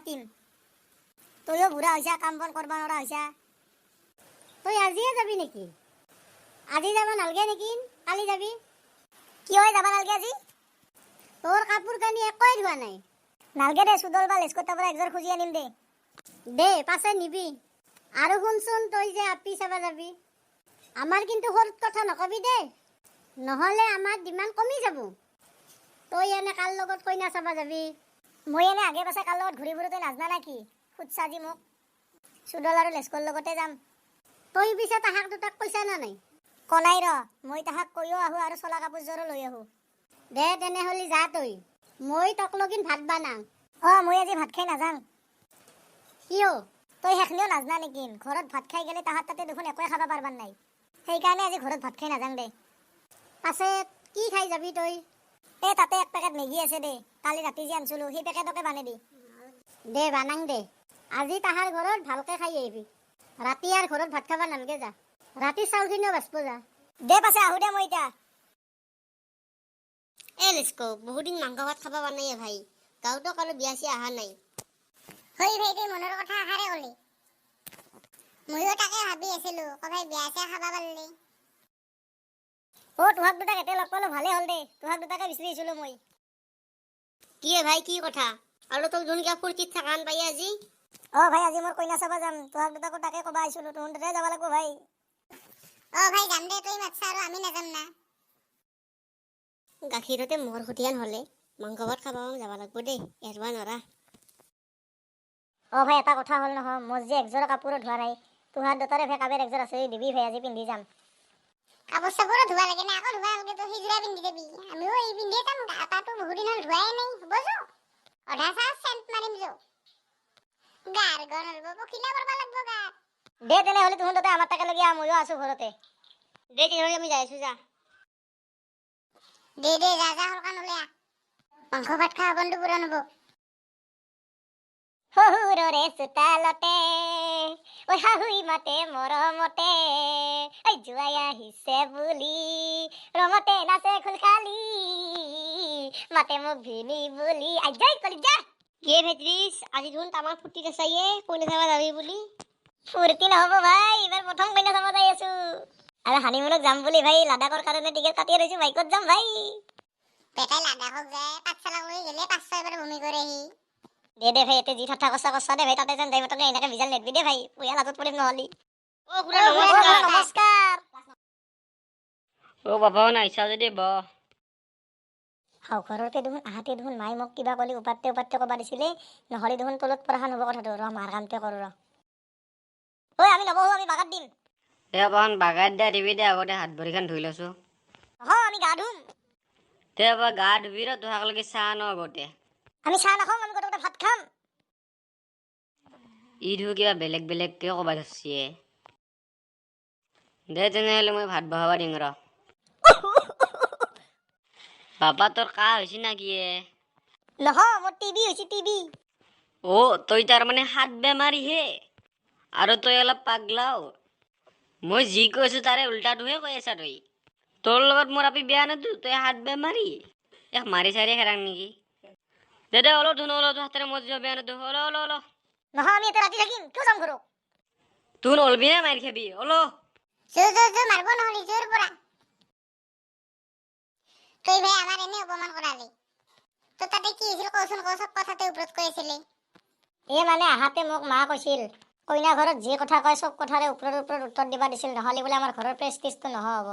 মাতিম। তইও বুঢ়া হৈছা, কাম বন কৰিব নোৱাৰা হৈছা। তই আজিয়ে যাবি নেকি? আজি যাব নালগে নেকি? কালি যাবি? কিয় যাব নালগে আজি? তোৰ কাপোৰ কানি একোৱে ধোৱা নাই। নালগে দে, চুদল বা লেস্কটাৰ পৰা একযোৰ খুজি আনিম দে। দে পাছে নিবি। আৰু শুনচোন, তই যে আপি চাবা যাবি, আমাৰ কিন্তু সৰুত কথা নকবি দে, নহ'লে আমাৰ ডিমাণ্ড কমি যাব। তই এনে কাৰ লগত কইনা চাবা যাবি? মই এনে আগে পাছে কাৰ লগত ঘূৰি ফুৰো তই নাজনা না কি? সুধছা আজি মোক। চুদল আৰু লেস্কৰ লগতে যাম। তই পিছে তাহাক দুটাক কৈছা না নাই? কনাই ৰ, মই তাহাক কৈও আহোঁ আৰু চলা কাপোৰযোৰো লৈ আহোঁ। দে তেনেহ'লে যা তই, মই তক লগিন ভাত বানাং। মই আজি ভাত খাই নাযাওঁ। কিয়? তই সেইখিনিও নাজনা নেকি? ঘৰত ভাত খাই গেলে তাহাঁত তাতে দেখোন একোৱে খাব পাৰবাৰ নাই। সেইকাৰণে আজি ঘৰত ভাত খাই নাযাওঁ দে। পাছে কি খাই যাবি তই? তাতে এক পেকেট মেগী আছে দে, কালি ৰাতি যে আনিছিলোঁ সেই পেকেটকে বানে দি। দে বানাং দে, আজি তাহাৰ ঘৰত ভালকে খাই আহিবি। ৰাতি আৰু ঘৰত ভাত খাব নালগে যা, ৰাতি চাউলখিনিও বাচব যা। দে পাছে আহোঁ দে মই এতিয়া। লেস্কো, বহুত দিন মাংস ভাত খাব পৰা নাই ভাই। গাঁৱতো কাৰো বিয়া চিয়া অহা নাই। হয় ভাই, তই মনৰ কথা আহাৰে ক'লি। ময়ো তাকে ভাবি আছিলোঁ, ভাই বিয়া চিয়া খাব পাৰিলি। তোহাক দুটাক এতে লগ পালো ভালে হ'ল দে, তোহাক দুটাকে বিচাৰি আছিলোঁ মই। কি ভাই, কি কথা? আৰু তোক যোন কিবা ফূৰ্তিত থাকান পাই আজি? ভাই, আজি মোৰ কইনা চাবা যাম, তোহাক দুটাকো তাকে ক'বা আহিছিলোঁ, তোহন দুটাই যাব লাগিব ভাই। ভাই যাম দে, তই মাতছা আৰু আমি নাযাম না। গাখীৰতে মৰ খুটিয়ান হ'লে মাংস ভাত খাব যাব লাগিব দেই, এৰবা নৰা। ভাই, এটা কথা হ'ল নহয়, মোৰ যে একযোৰ কাপোৰো ধোৱা নাই। তোহাৰ দুটাৰে ভাই কাবেৰ একযোৰ আছে, দিবি ভাই, আজি পিন্ধি যাম। কাপোৰ চাপোৰো ধোৱা লাগে না, আকৌ ধোৱা হ'লে তই সিজোৰা পিন্ধি যাবি। আমিও এই পিন্ধিয়ে যাম, গাটো বহুত দিন হ'ল ধোৱাই নাই। হ'ব যো, অধা চা চেণ্ট মাৰিম যো, গাৰ গন হ'ব, পখিলা কৰিব লাগিব গাত। দে তেনেহ'লে তোহন দুটাই আমাৰ তাকে লগি আহ, ময়ো আছোঁ ঘৰতে। দে তেনেহ'লে আমি যাই আছোঁ যা। দে যা যা, হলকান ওলাই আহ, মাংস ভাত খোৱা বন্ধু পূৰণ হ'ব। শহুৰৰে চোতালতে শাহুই মাতে মৰমতে, জোৱাই আহিছে বুলি ৰঙতে নাচে খুলখালি, মাতে মোক ভিনি বুলি। আজয় কলি যা। কে ভেত্ৰিছ, আজি দেখোন তামাক ফূৰ্তিত আছায়ে, কইনা চাবা যাবি বুলি। ফূৰ্তি নহ'ব ভাই, এইবাৰ প্ৰথম কইনা চাব যাই আছোঁ। আৰু হানিমুনত যাম বুলি ভাই, লাডাখৰ কাৰণে টিকেট কাটি ৰৈছোঁ, বাইকত যাম ভাই। বেটাই লাডাখক যায়, পাঠশালাক লৈ গেলে 5-6 বাৰ বমি কৰে সি। দে ভাই, এতে যি ঠাট্টা কছা দে ভাই, তাতে যেন যাই মাতকে এনেকে বিজাল নেদবি দে ভাই, পইয়া লাজত পৰিম নহ'লি। খুৰা নমস্কাৰ। নমস্কাৰ। বাবাও নাহিছা যদি ব। ঘৰতে দেখোন আহাতে দেখোন মায়ে মোক কিবা ক'লি উপাতে ক'বা দিছিলে, নহ'লে দেখোন তলত পৰাখান হ'ব কথাটো। মাৰ কামটো কৰোঁ ৰ। আমি নবহো, আমি বাগাত দিম। বাহন বাগাত দিয়া দিবি দে, আগতে হাত ভৰিখান ধুই লৈছোঁ। আমি গা ধুম। গা ধুবি ৰ, তোহাক লাগি চাহ ন আগতে। আমি চাহ নাখাওঁ, আমি গোটেই ভাত খাম। ইটো কিবা বেলেগ বেলেগকে ক'বা ধৰছি। দে তেনেহ'লে মই ভাত বহাবা দিম ৰ। বাবা তোৰ কাহ হৈছে না কি? নহয়, মোৰ টিবি হৈছে, টিবি। তই তাৰমানে হাত বেমাৰীহে, আৰু তই অলপ পাগলাও। মই যি কৈছোঁ তাৰে উল্টাটোহে কৈ আছা তই। তোৰ লগত মোৰ আপি বেয়া নাতো, তই হাত বেমাৰী। মাৰি চাৰি খেৰাং নেকি? দে অলপ ধুন, অলপ হাতেৰে মই বেয়া নাতো, অল। নহয়, আমি এতিয়া ৰাতি থাকিম, কিয় যাম ঘৰত? তোৰ অলবি নে মাৰি খাবি, অল। মাৰব নহ'লে জোৰ পৰা। তই ভাই আমাৰ এনে অপমান কৰালি। তোৰ তাতে কি হৈছিল কচোন, চব কথাতে ওপৰত কৈ আছিলি। মানে আহাতে মোক মা কৈছিল, কইনা ঘৰত যি কথা কয় চব কথাৰে ওপৰত উত্তৰ দিবা দিছিল, নহ'লে বোলে আমাৰ ঘৰৰ প্ৰেষ্টিজটো নহ'ব।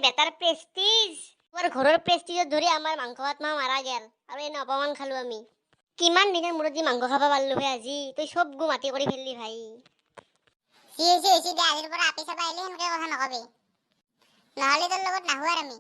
Better prestige? আমাৰ ঘৰৰ প্ৰেষ্টিজত ধৰি আমাৰ মাংস ভাত মাৰা গেল, আৰু এনে অপমান খালো আমি। কিমান দিনৰ মূৰত যি মাংস খাব পাৰলো ভাই আজি, তই চব গু মাটি কৰি ফেললি ভাই। হৈছে দে, আজিৰ পৰা আপি চাবা আহিলে সেনেকে কথা নকবি, নহ'লে তোৰ লগত নাহো আৰু আমি।